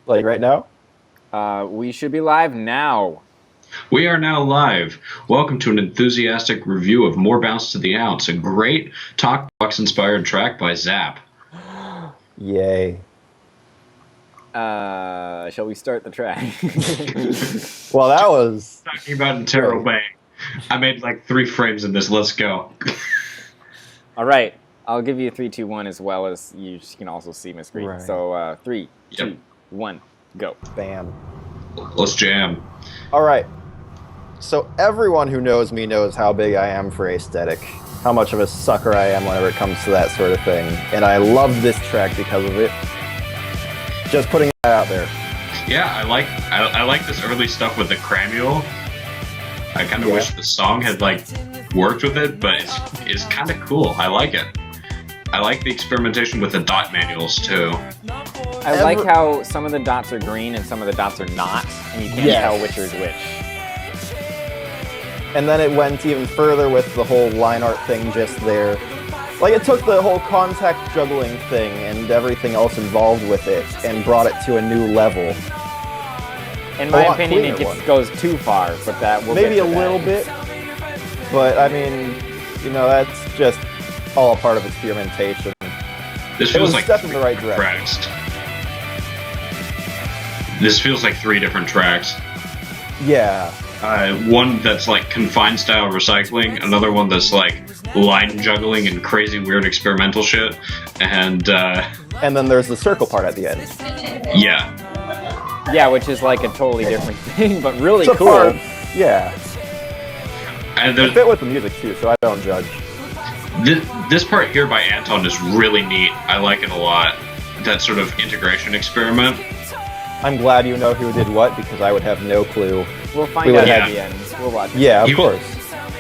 Like right now? We should be live now. We are now live. Welcome to an enthusiastic review of More Bounce to the Ounce, a great Talk Box-inspired track by Zap. Yay. Shall we start the track? Well, that was... Talking about Interrobang. I made like 3 frames in this. Let's go. All right. I'll give you 3, 2, 1 as well as you can also see my screen. Right. So 3, 2, 1, go. Bam. Let's jam. All right. So everyone who knows me knows how big I am for aesthetic, how much of a sucker I am whenever it comes to that sort of thing, and I love this track because of it. Just putting that out there. Yeah, I like this early stuff with the cramule. I kind of wish the song had like worked with it, but it's kind of cool. I like it. I like the experimentation with the dot manuals too. I like how some of the dots are green and some of the dots are not, and you can't tell which is which. And then it went even further with the whole line art thing just there. Like, it took the whole contact juggling thing and everything else involved with it and brought it to a new level. In my opinion, it goes too far, but that will maybe a little bit. But, I mean, you know, that's just all a part of experimentation. This feels like step in the right direction. Tracks. This feels like 3 different tracks. Yeah. One that's like confined style recycling, another one that's like line juggling and crazy weird experimental shit, and then there's the circle part at the end. Yeah, which is like a totally different thing, but really cool. Yeah. And it fit with the music too, so I don't judge. This part here by Anton is really neat. I like it a lot. That sort of integration experiment. I'm glad you know who did what, because I would have no clue. We'll find out at the end. We'll watch it. Yeah, of course.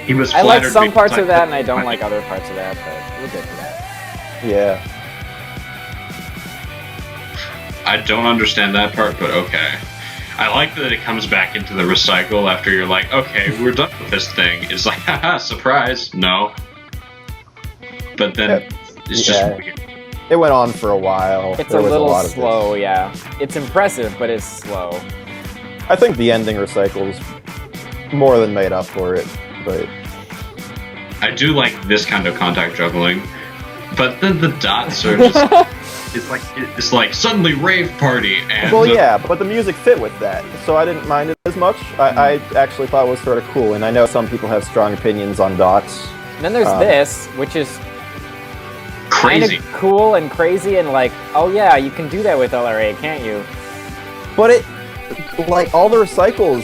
He was I like some parts of that, and I don't like other parts of that, but we'll get to that. Yeah. I don't understand that part, but okay. I like that it comes back into the recycle after you're like, okay, we're done with this thing. It's like, haha, surprise, no. But then it's just weird. It went on for a while. It's a little slow, yeah. It's impressive, but it's slow. I think the ending recycles more than made up for it, but... I do like this kind of contact juggling, but then the dots are just... it's like suddenly rave party, and... Well, yeah, but the music fit with that, so I didn't mind it as much. I actually thought it was sort of cool, and I know some people have strong opinions on dots. And then there's this, which is... crazy. Kind of cool and crazy and like, oh yeah, you can do that with LRA, can't you? But it, like, all the recycles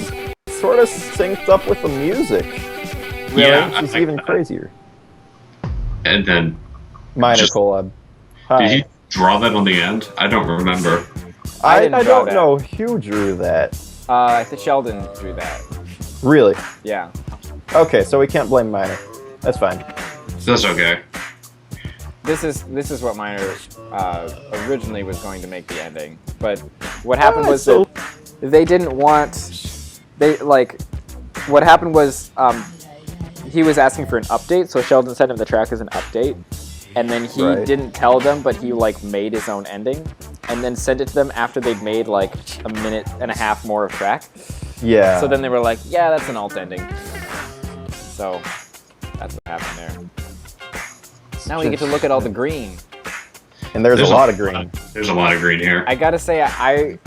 sort of synced up with the music. Really? Yeah, which is even crazier. And then... Minor collab. Hi. Did he draw that on the end? I don't remember. I don't know who drew that. I think Sheldon drew that. Really? Yeah. Okay, so we can't blame Minor. That's fine. That's okay. This is what Minor originally was going to make the ending, but what happened was that they didn't want what happened was he was asking for an update, so Sheldon sent him the track as an update, and then he didn't tell them, but he like made his own ending, and then sent it to them after they'd made like a minute and a half more of track. Yeah. So then they were like, yeah, that's an alt ending. So that's what happened there. Now we get to look at all the green. And there's a lot of green. There's a lot of green here. I gotta say, I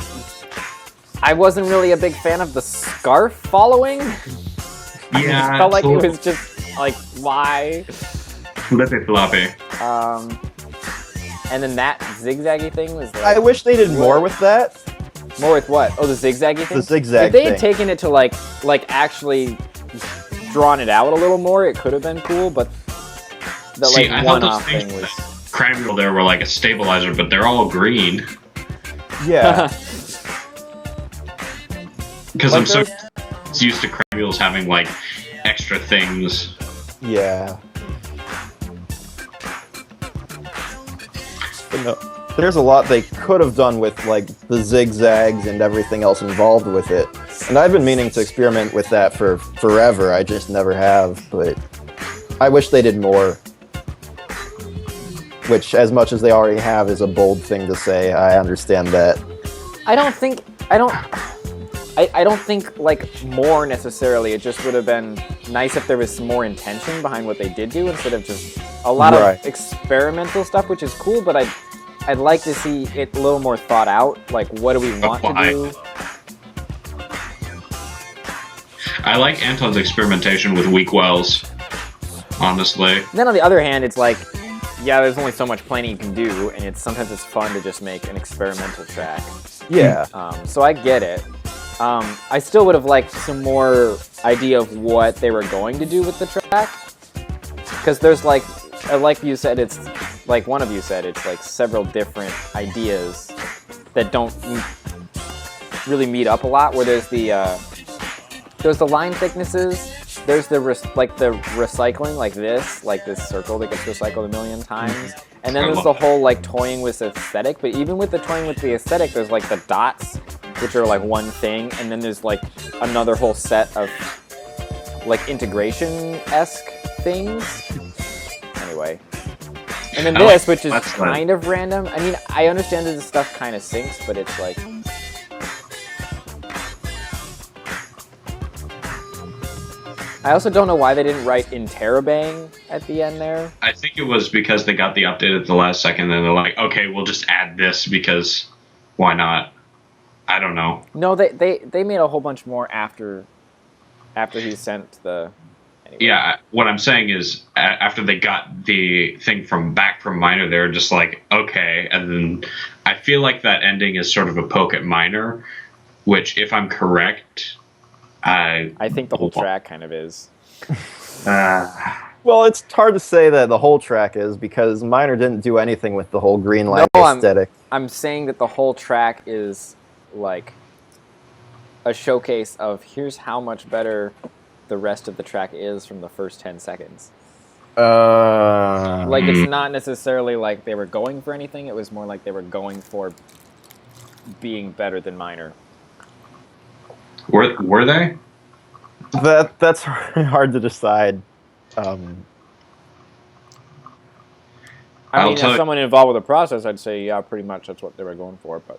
wasn't really a big fan of the scarf following. Yeah, I felt like it was just like, why? Flippy floppy. And then that zigzaggy thing was like... I wish they did more with that. More with what? Oh, the zigzaggy thing? The zigzag If they had taken it to like actually drawn it out a little more, it could have been cool, but the I thought those things was cramule there were like a stabilizer, but they're all green. Yeah. Because I'm so used to cramules having like extra things. Yeah. But no, there's a lot they could have done with like the zigzags and everything else involved with it. And I've been meaning to experiment with that for forever. I just never have, but I wish they did more. Which, as much as they already have, is a bold thing to say. I understand that. I don't think like more necessarily. It just would have been nice if there was some more intention behind what they did do instead of just a lot of experimental stuff, which is cool. But I'd like to see it a little more thought out. Like, what do we want to do? I like Anton's experimentation with weak wells. Honestly. Then on the other hand, it's like, yeah, there's only so much planning you can do, and sometimes it's fun to just make an experimental track. Yeah. So I get it. I still would have liked some more idea of what they were going to do with the track, because there's like you said, it's like one of you said, it's like several different ideas that don't really meet up a lot. Where there's the line thicknesses. There's the recycling, like this circle that gets recycled a million times. And then there's the whole like toying with aesthetic. But even with the toying with the aesthetic, there's like the dots, which are like one thing. And then there's like another whole set of like integration-esque things. Anyway. And then this, which is kind of random. I mean, I understand that this stuff kind of syncs, but it's like... I also don't know why they didn't write Interrobang at the end there. I think it was because they got the update at the last second, and they're like, okay, we'll just add this because why not? I don't know. No, they made a whole bunch more after he sent the... Anyway. Yeah, what I'm saying is after they got the thing back from Min3r, they were just like, okay, and then I feel like that ending is sort of a poke at Min3r, which, if I'm correct... I think the whole track kind of is. Well, it's hard to say that the whole track is, because Min3r didn't do anything with the whole green light aesthetic. I'm saying that the whole track is like a showcase of here's how much better the rest of the track is from the first 10 seconds. Like, it's not necessarily like they were going for anything. It was more like they were going for being better than Min3r. Were they? That's hard to decide. I mean, as someone involved with the process, I'd say, yeah, pretty much that's what they were going for. But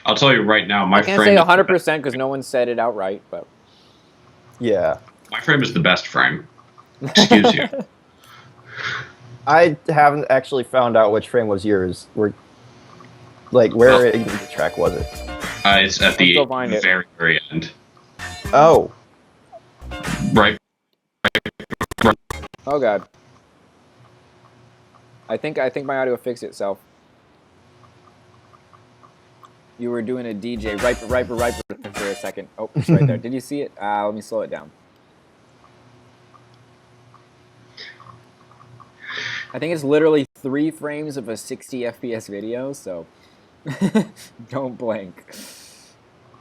I'll tell you right now, I can't say 100% because no one said it outright. But yeah, my frame is the best frame. Excuse you. I haven't actually found out which frame was yours. Where in the track was it? It's at the very, very end. Oh. Right. Oh god. I think my audio fixed itself. You were doing a DJ right for a second. Oh, it's right there. Did you see it? Let me slow it down. I think it's literally 3 frames of a 60 FPS video, so don't blink.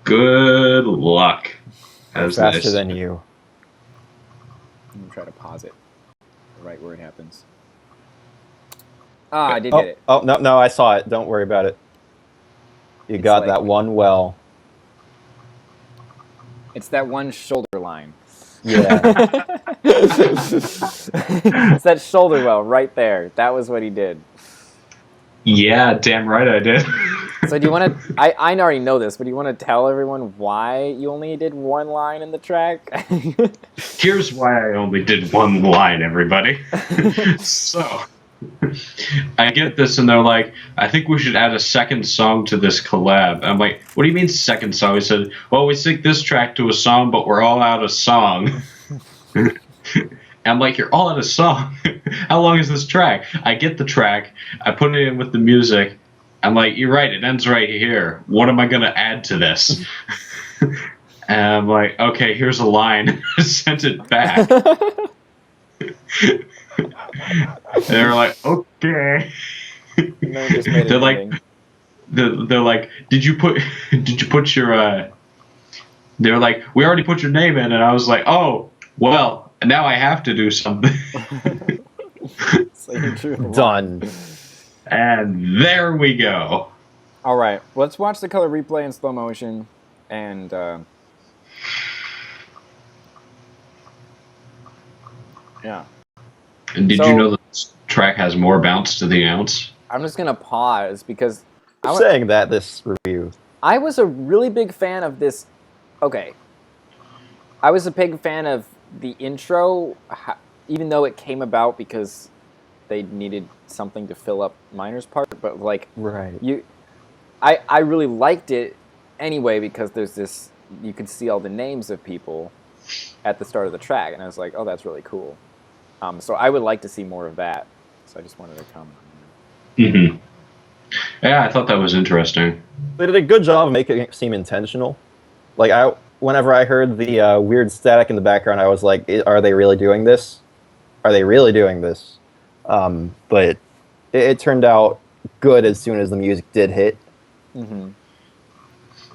Good luck. Faster than you. I'm gonna try to pause it right where it happens. I did get it. Oh, no, I saw it. Don't worry about it. You got that one well. It's that one shoulder line. Yeah. It's that shoulder well right there. That was what he did. Yeah, damn right I did. So do you want to... I already know this, but do you want to tell everyone why you only did one line in the track? Here's why I only did one line, everybody. So, I get this, and they're like, I think we should add a second song to this collab. I'm like, what do you mean second song? He said, well, we sync this track to a song, but we're all out of song. I'm like, you're all out of song. How long is this track? I get the track. I put it in with the music. I'm like, you're right. It ends right here. What am I going to add to this? And I'm like, okay, here's a line. I sent it back. They're like, okay. They're like, did you put your they're like, we already put your name in, and I was like, oh, well, now I have to do something. Done. And there we go. All right, let's watch the color replay in slow motion, and yeah. And did you know that this track has more bounce to the ounce? I'm just gonna pause because I'm saying that this review. I was a really big fan of this. Okay. I was a big fan of the intro, even though it came about because they needed something to fill up Minor's part. But like, Right. I really liked it anyway because there's this. You can see all the names of people at the start of the track, and I was like, oh, that's really cool. So I would like to see more of that. So I just wanted to comment. Mm-hmm. Yeah, I thought that was interesting. They did a good job of making it seem intentional. Like whenever I heard the weird static in the background, I was like, "Are they really doing this? Are they really doing this?" But it turned out good as soon as the music did hit. Mm-hmm.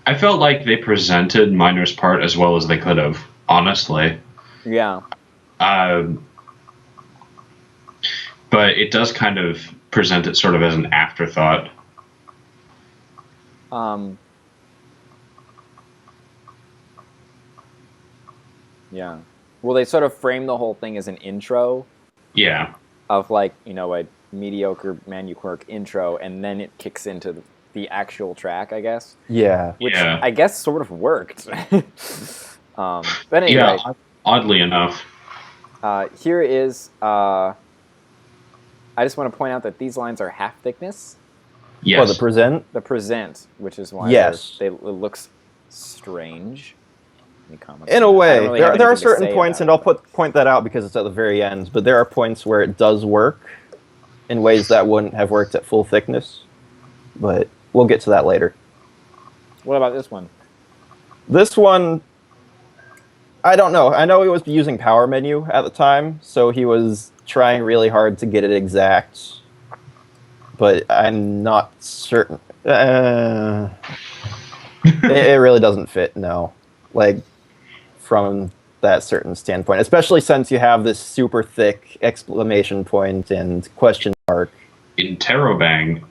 I felt like they presented Minor's part as well as they could have, honestly. Yeah. But it does kind of present it sort of as an afterthought. Yeah. Well, they sort of frame the whole thing as an intro. Yeah. Of like, a mediocre Min3rL3g4nd intro, and then it kicks into the actual track, I guess. Yeah. Which I guess sort of worked. But anyway. Yeah, oddly enough. Here is... I just want to point out that these lines are half thickness. Yes. Oh, the present? The present, which is why it looks strange. In a way. Really there are certain points, and I'll point that out because it's at the very end, but there are points where it does work in ways that wouldn't have worked at full thickness. But we'll get to that later. What about this one? This one, I don't know. I know he was using power menu at the time, so he was trying really hard to get it exact. But I'm not certain. It really doesn't fit, no. Like, from that certain standpoint. Especially since you have this super thick exclamation point and question mark. Interrobang.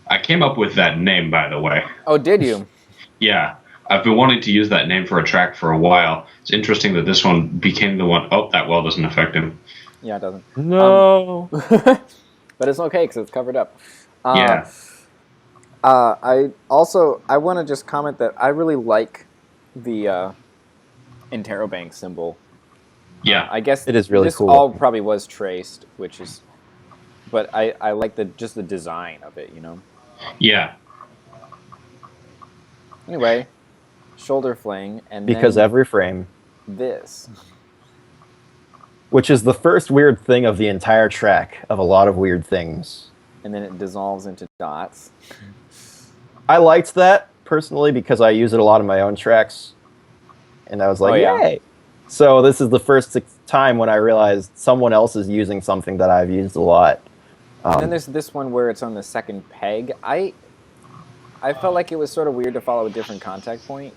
I came up with that name, by the way. Oh, did you? Yeah. I've been wanting to use that name for a track for a while. It's interesting that this one became the one. Oh, that well doesn't affect him. Yeah, it doesn't. No. But it's okay because it's covered up. Yeah. I want to just comment that I really like the Interrobang symbol. Yeah. I guess it is really this cool. all probably was traced, but I like the design of it, Yeah. Anyway, shoulder fling, and because then every frame. This. Which is the first weird thing of the entire track, of a lot of weird things. And then it dissolves into dots. I liked that, personally, because I use it a lot in my own tracks. And I was like, yay! So this is the first time when I realized someone else is using something that I've used a lot. And then there's this one where it's on the second peg. I felt like it was sort of weird to follow a different contact point.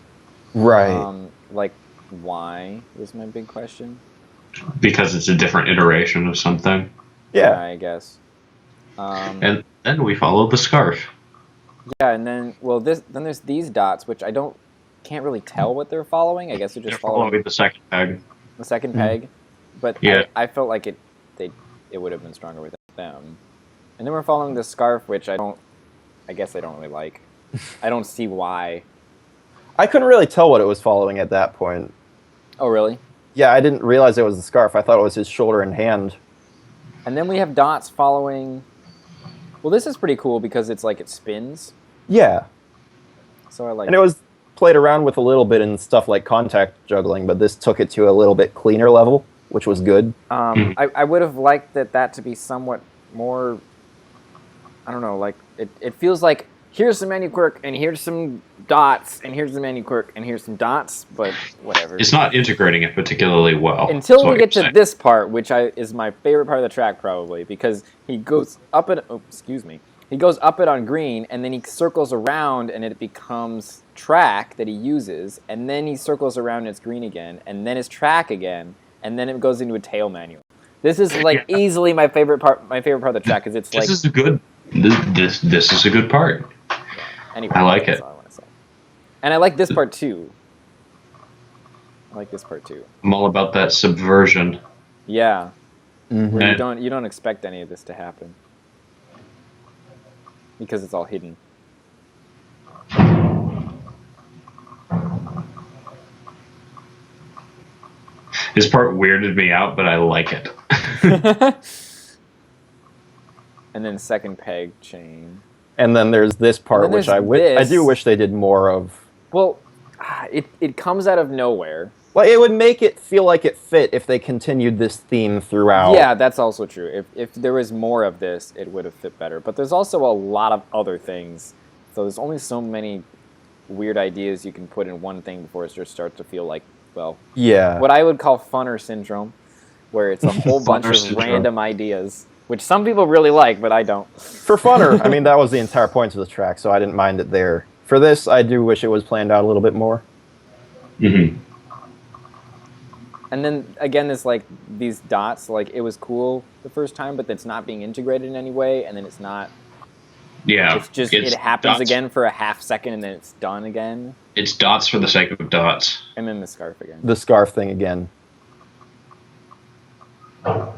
Right. Like, why was my big question. Because it's a different iteration of something. Yeah. I guess. And then we follow the scarf. Yeah, and then then there's these dots, which can't really tell what they're following. I guess they're just following the second peg. The second peg, but yeah. I felt like it would have been stronger without them. And then we're following the scarf, which I guess I don't really like. I don't see why. I couldn't really tell what it was following at that point. Oh, really? Yeah, I didn't realize it was the scarf. I thought it was his shoulder and hand. And then we have dots following... Well, this is pretty cool because it's like it spins. Yeah. So I like And it was played around with a little bit in stuff like contact juggling, but this took it to a little bit cleaner level, which was good. I would have liked that to be somewhat more... I don't know, like... It feels like... Here's some Min3rL3g, and here's some dots, and here's the Min3rL3g, and here's some dots, but whatever. It's not integrating it particularly well. Until we get to this part, which is my favorite part of the track, probably, because he goes up it. Oh, excuse me. He goes up it on green, and then he circles around, and it becomes track that he uses, and then he circles around, and it's green again, and then it's track again, and then it goes into a tail manual. This is like easily my favorite part. My favorite part of the track is it's like this is a good. This is a good part. Anyway, I like that's it. all I want to say. And I like this part too. I'm all about that subversion. Yeah. Mm-hmm. Where you don't expect any of this to happen. Because it's all hidden. This part weirded me out, but I like it. And then second peg chain. And then there's this part, which I do wish they did more of. Well, it comes out of nowhere. Well, it would make it feel like it fit if they continued this theme throughout. Yeah, that's also true. If there was more of this, it would have fit better. But there's also a lot of other things. So there's only so many weird ideas you can put in one thing before it just starts to feel like, well, yeah, what I would call funner syndrome, where it's a whole bunch of random ideas, which some people really like, but I don't. For funner, I mean, that was the entire point of the track, so I didn't mind it there. For this, I do wish it was planned out a little bit more. Mm-hmm. And then again, it's like these dots. Like it was cool the first time, but it's not being integrated in any way, and then it's not. Yeah, it's just it happens again for a half second, and then it's done again. It's dots for the sake of dots. And then the scarf again. The scarf thing again. And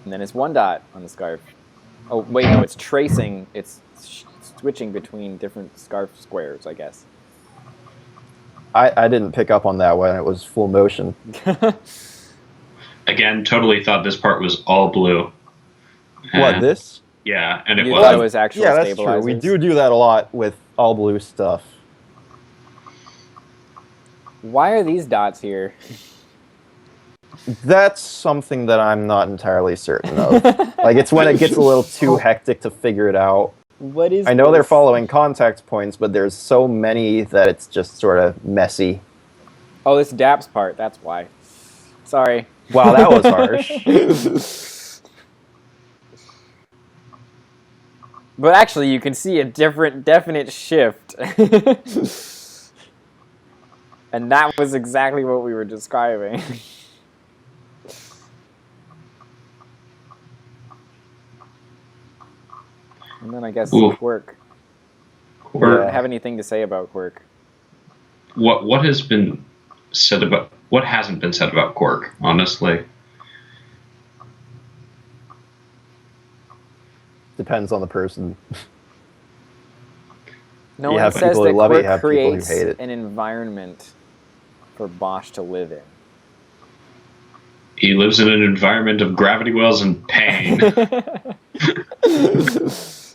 then it's one dot on the scarf. Oh wait, no, it's tracing. It's switching between different scarf squares, I guess. I didn't pick up on that when it was full motion. Again, totally thought this part was all blue. What, this? Yeah, and it You was. thought it was actual yeah, that's stabilizers? true. We do that a lot with all blue stuff. Why are these dots here? That's something that I'm not entirely certain of. Like, it's when it gets a little too hectic to figure it out. What is I know they're this? following contact points, but there's so many that it's just sort of messy. Oh, this DAPS part, that's why. Sorry. Wow, that was harsh. But actually, you can see a definite shift. And that was exactly what we were describing. And then I guess Quirk. Do you have anything to say about Quirk? What has been said about what hasn't been said about Quirk, honestly? Depends on the person. No You one have says people that who love it, you Quirk have people who creates hate it. an environment for Bosch to live in. He lives in an environment of gravity wells and pain.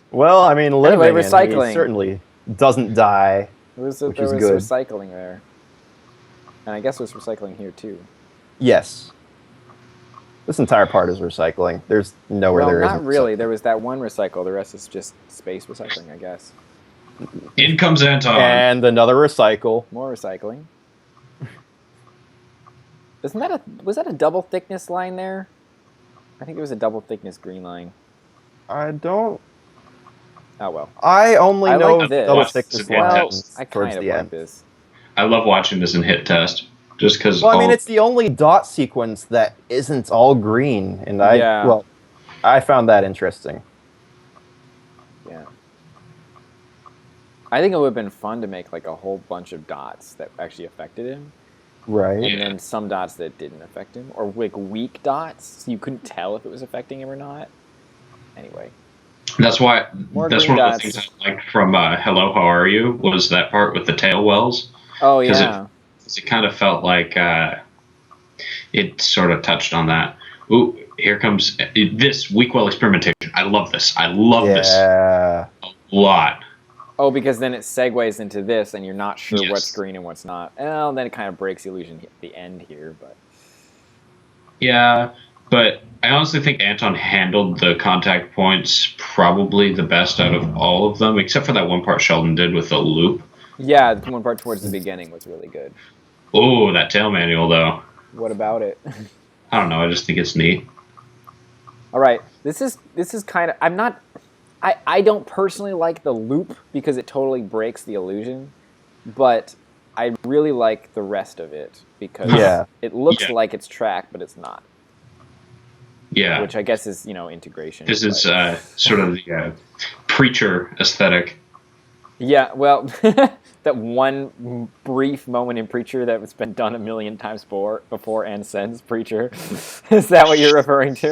Well, I mean, living Anyway, in, recycling. he certainly doesn't die. There was Which is good. recycling there. And I guess there's recycling here too. Yes. This entire part is recycling. There's nowhere Well, there not isn't really. something. There was that one recycle. The rest is just space recycling, I guess. In comes Anton. And another recycle. More recycling. Was that a double thickness line there? I think it was a double thickness green line. I don't... Oh well. I only I know like this. double Watch thickness this again, lines I towards kind of the like end. this. I love watching this in hit test, just because. Well, I mean, it's the only dot sequence that isn't all green, and I found that interesting. Yeah. I think it would have been fun to make like a whole bunch of dots that actually affected him. Right. And then some dots that didn't affect him. Or like weak dots, so you couldn't tell if it was affecting him or not. Anyway. That's why. More That's green one of dots. the things I liked from Hello, How Are You? Was that part with the tail wells? Oh 'Cause yeah. It kind of felt like it sort of touched on that. Ooh, here comes this weak well experimentation. I love this. I love this Yeah. a lot. Oh, because then it segues into this, and you're not sure Yes. what's green and what's not. Well, then it kind of breaks the illusion at the end here, but... Yeah, but I honestly think Anton handled the contact points probably the best out of all of them, except for that one part Sheldon did with the loop. Yeah, the one part towards the beginning was really good. Oh, that tail manual, though. What about it? I don't know. I just think it's neat. All right, this is kind of... I don't personally like the loop because it totally breaks the illusion, but I really like the rest of it because it looks like it's track, but it's not. Yeah. Which I guess is, integration. This is sort of the preacher aesthetic. Yeah, well, that one brief moment in Preacher that's been done a million times before and since Preacher. Is that what you're referring to?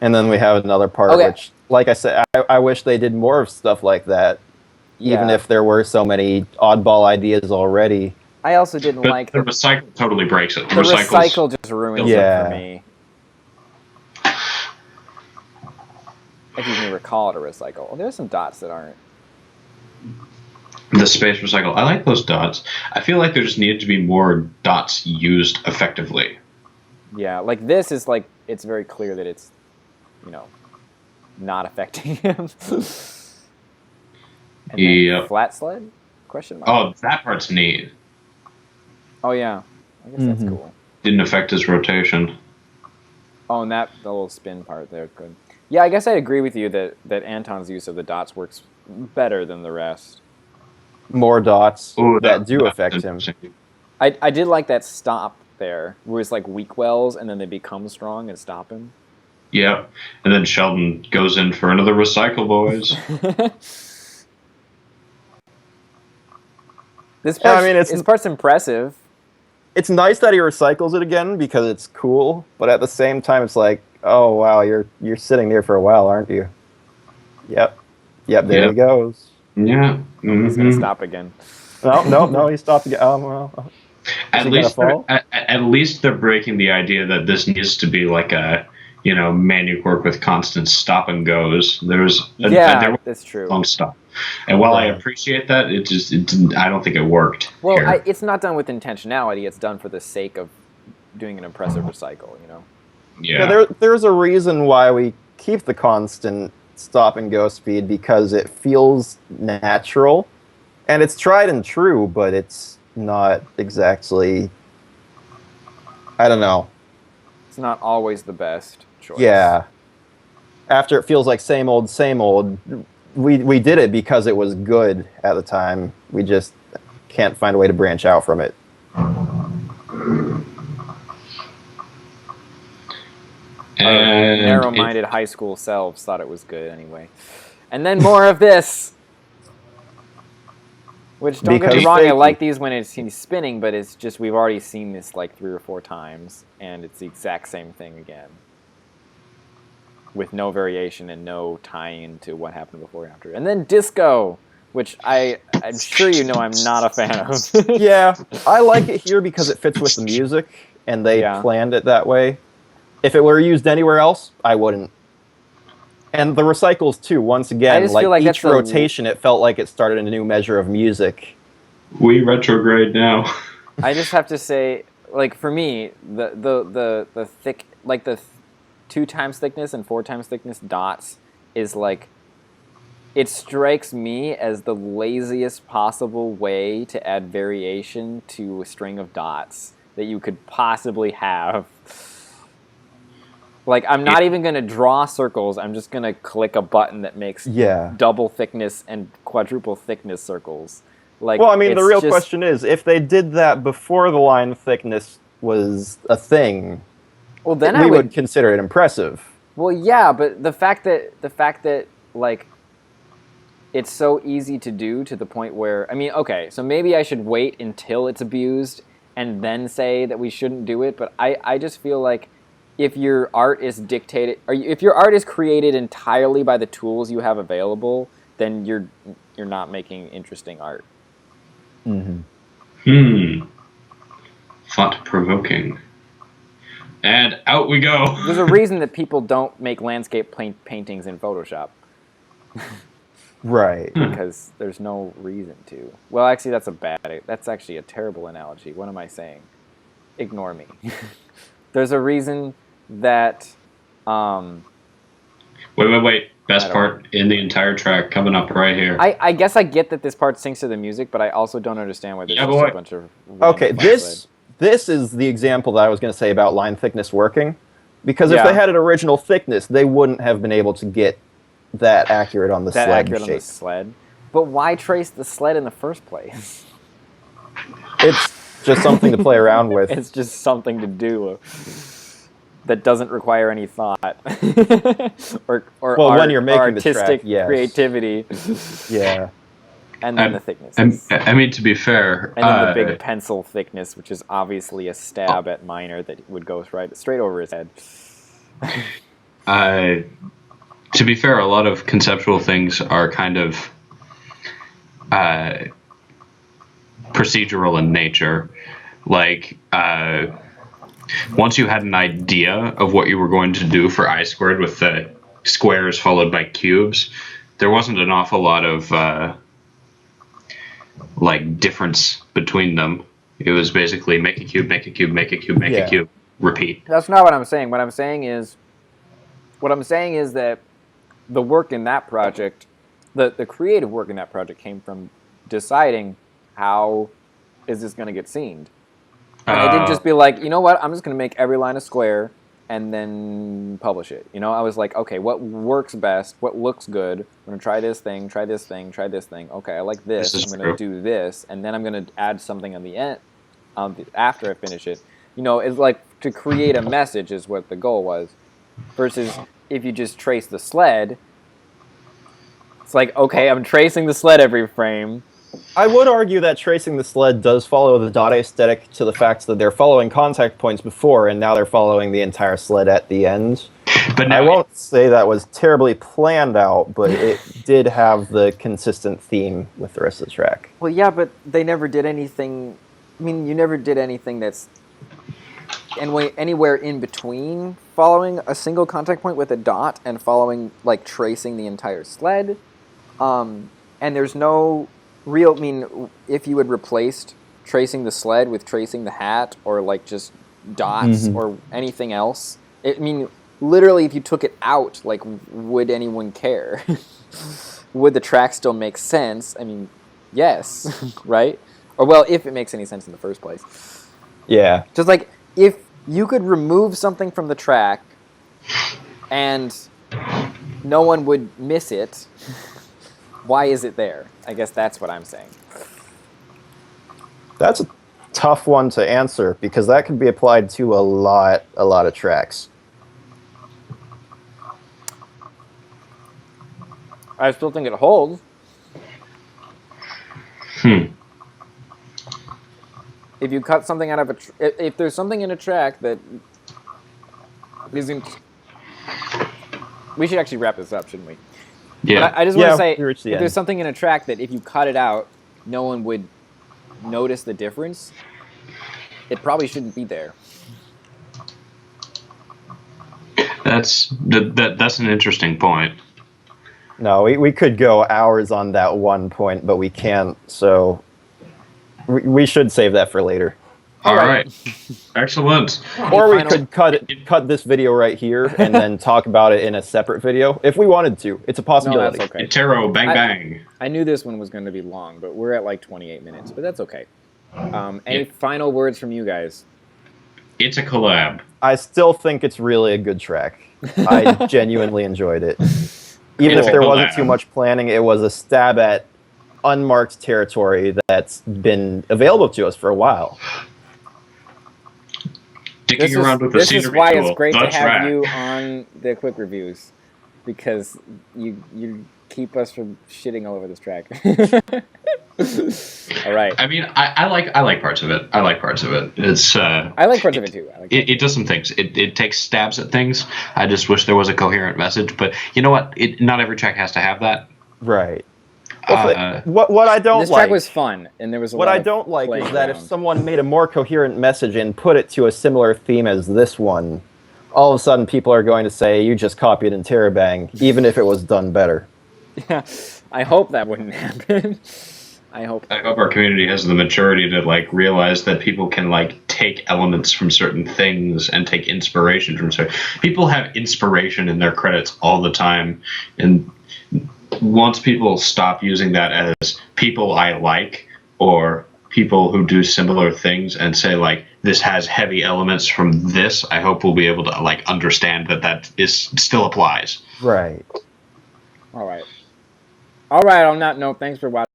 And then we have another part, which, like I said, I wish they did more of stuff like that. even if there were so many oddball ideas already. I also didn't But like the recycle totally breaks it. the recycle just ruins Yeah. it for me. If you can recall it a recycle. Well, there's some dots that aren't. The space recycle. I like those dots. I feel like there just needed to be more dots used effectively. Yeah, like this is like, it's very clear that it's, not affecting him. And Yep. flat sled? Question mark. Oh, that part's neat. Oh yeah, I guess that's cool. Didn't affect his rotation. Oh, and the little spin part there, good. Yeah, I guess I agree with you that Anton's use of the dots works better than the rest. More dots Ooh, that do that's affect him. interesting. I did like that stop there, where it's like weak wells and then they become strong and stop him. Yep. And then Sheldon goes in for another recycle, boys. This part's, it's this part's impressive. It's nice that he recycles it again because it's cool, but at the same time, it's like, oh wow, you're sitting there for a while, aren't you? Yep, there he goes. Yeah. He's gonna stop again. No, he stopped again. Well, At least they're breaking the idea that this needs to be like a manual work with constant stop and goes. There was that's true. Long stop, and while I appreciate that, it didn't. I don't think it worked. Well, it's not done with intentionality. It's done for the sake of doing an impressive recycle. Yeah. There's a reason why we keep the constant stop and go speed, because it feels natural, and it's tried and true, but it's not exactly. I don't know. It's not always the best choice. Yeah. After it feels like same old, we did it because it was good at the time. We just can't find a way to branch out from it. And narrow-minded high school selves thought it was good anyway. And then more of this. Which, don't get me wrong, I like these when he's spinning, but it's just, we've already seen this like 3 or 4 times, and it's the exact same thing again. With no variation and no tie-in to what happened before and after. And then disco, which I'm sure you know I'm not a fan of. Yeah, I like it here because it fits with the music, and they planned it that way. If it were used anywhere else, I wouldn't. And the recycles too, once again, like each rotation, it felt like it started a new measure of music. We retrograde now. I just have to say, like, for me, the thick, like the 2 times thickness and 4 times thickness dots is like, it strikes me as the laziest possible way to add variation to a string of dots that you could possibly have. Like, I'm not even going to draw circles. I'm just going to click a button that makes double thickness and quadruple thickness circles. Like, well, I mean, the real question is, if they did that before the line thickness was a thing, well, then we would consider it impressive. Well, yeah, but the fact that like, it's so easy to do to the point where, I mean, okay, so maybe I should wait until it's abused and then say that we shouldn't do it, but I just feel like if your art is dictated, or if your art is created entirely by the tools you have available, then you're not making interesting art. Thought-provoking. And out we go. There's a reason that people don't make landscape paintings in Photoshop. Right. Because there's no reason to. Well, actually, that's actually a terrible analogy. What am I saying? Ignore me. There's a reason that... Wait. Best part in the entire track coming up right here. I guess I get that this part syncs to the music, but I also don't understand why there's just a bunch of... Okay, this is the example that I was going to say about line thickness working. Because if they had an original thickness, they wouldn't have been able to get that accurate on the sled. But why trace the sled in the first place? It's just something to play around with. It's just something to do that doesn't require any thought or when you're making artistic the track, creativity. Yeah. And then the thickness. I mean, to be fair... And then the big pencil thickness, which is obviously a stab at Minor that would go straight over his head. To be fair, a lot of conceptual things are kind of procedural in nature. Like, once you had an idea of what you were going to do for I squared with the squares followed by cubes, there wasn't an awful lot of like difference between them. It was basically make a cube, make a cube, make a cube, make a cube, repeat. That's not what I'm saying. What I'm saying is that the work in that project, the creative work in that project came from deciding how is this going to get scened. And I didn't just be like, you know what, I'm just going to make every line a square and then publish it. You know, I was like, okay, what works best? What looks good? I'm going to try this thing, try this thing, try this thing. Okay, I like this. I'm going to do this. And then I'm going to add something on the end after I finish it. You know, it's like to create a message is what the goal was. Versus if you just trace the sled, it's like, okay, I'm tracing the sled every frame. I would argue that tracing the sled does follow the dot aesthetic to the fact that they're following contact points before, and now they're following the entire sled at the end. But I won't say that was terribly planned out, but it did have the consistent theme with the rest of the track. Well, yeah, but they never did anything. I mean, you never did anything that's anywhere in between following a single contact point with a dot and following, like, tracing the entire sled. And there's no real, I mean, if you had replaced tracing the sled with tracing the hat or, like, just dots or anything else, I mean, literally, if you took it out, like, would anyone care? Would the track still make sense? I mean, yes, right? Or, well, if it makes any sense in the first place. Yeah. Just like, if you could remove something from the track and no one would miss it, why is it there? I guess that's what I'm saying. That's a tough one to answer, because that could be applied to a lot of tracks. I still think it holds. If you cut something out of if there's something in a track that isn't... We should actually wrap this up, shouldn't we? Yeah. But I just want to say, we reached the if end. there's something in a track that if you cut it out, no one would notice the difference, it probably shouldn't be there. That's an interesting point. No, we could go hours on that one point, but we can't, so we should save that for later. All right. Excellent. Or we could cut this video right here and then talk about it in a separate video if we wanted to. It's a possibility. No, that's okay. Interro, bang bang. I knew this one was going to be long, but we're at like 28 minutes, but that's okay. Any final words from you guys? It's a collab. I still think it's really a good track. I genuinely enjoyed it. Even if there wasn't too much planning, it was a stab at unmarked territory that's been available to us for a while. Dicking around with the This is scenery why tool. it's great to That's have right. you on the quick reviews, because you keep us from shitting all over this track. All right. I mean, I like parts of it. I like parts of it. It's I like parts of it too. it does some things. It takes stabs at things. I just wish there was a coherent message. But you know what? Not every track has to have that. Right. What I don't This like... track was fun, and there was a What lot I of don't like is that if playground. someone made a more coherent message and put it to a similar theme as this one, all of a sudden people are going to say, you just copied Interrobang, even if it was done better. Yeah, I hope that wouldn't happen. I hope our community has the maturity to like realize that people can like take elements from certain things and take inspiration from certain. People have inspiration in their credits all the time, and once people stop using that as people I like or people who do similar things and say like this has heavy elements from this, I hope we'll be able to like understand that still applies. Right. All right. On that note, thanks for watching.